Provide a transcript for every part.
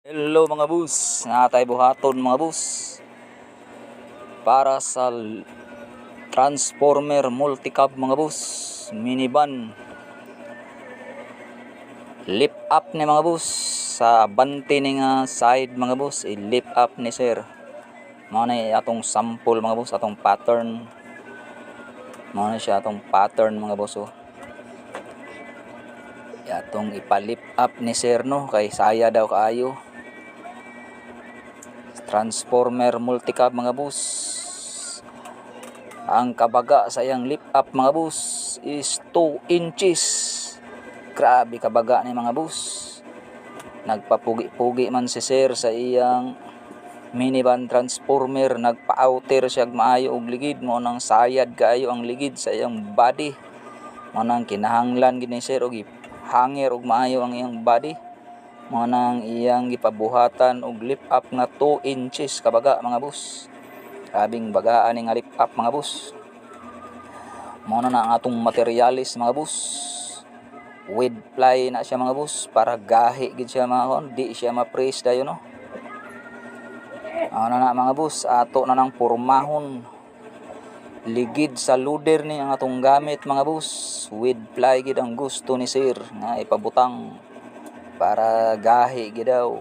Hello mga bus, natay buhaton mga bus para sa Transformer Multicab mga bus, minivan. Lift up ni mga bus sa bante ni nga side mga bus, i-lift up ni sir. Mao na atong sample mga bus, atong pattern. Mao na siya atong pattern mga bus oh. Atong ipa-lift up ni sir no, kay saya daw kaayo. Transformer Multicab mga bus. Ang kabaga sa iyang lift up mga bus is 2 inches. Grabe kabaga ni mga bus. Nagpapugi-pugi man si sir sa iyang minivan transformer. Nagpa-outer siya maayo og ligid, mo nang sayad kaayo ang ligid sa iyang body. Mo nang kinahanglan gid ni sir og hanger og maayo ang iyang body. Mo nang iyang gipabuhatan og lift up nga 2 inches kabaga mga bus. Grabing bagaan ni nga lift up mga bus. Mo na ang atong materialis mga bus. With ply na siya mga bus para gahi gid siya mga kon, di siya ma-press dayon no. Ano na mga bus, ato na nang pormahon ligid sa loader ni ang atong gamit mga bus. With ply gid ang gusto ni sir nga ipabutang para gahi gid daw.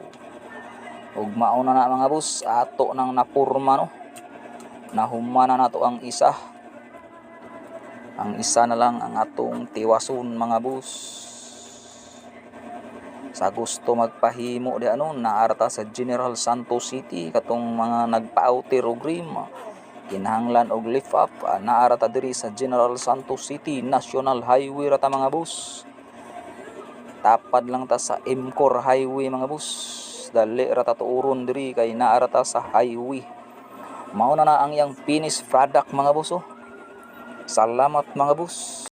Ug mauna na mga bus, ato nang napurma no. Nahuma na nato ang isa. Ang isa na lang ang atong tiwason mga bus. Sa gusto magpahimo di ano, naarta sa General Santos City katong mga nagpa-outer og rim. Kinahanglan og lift up, naarata diri sa General Santos City National Highway rata mga bus. Tapad lang ta sa Imcor Highway mga bus. Dali rata tuuron diri kay naarata sa highway. Mao na ang iyang finished product mga bus oh. Salamat mga bus.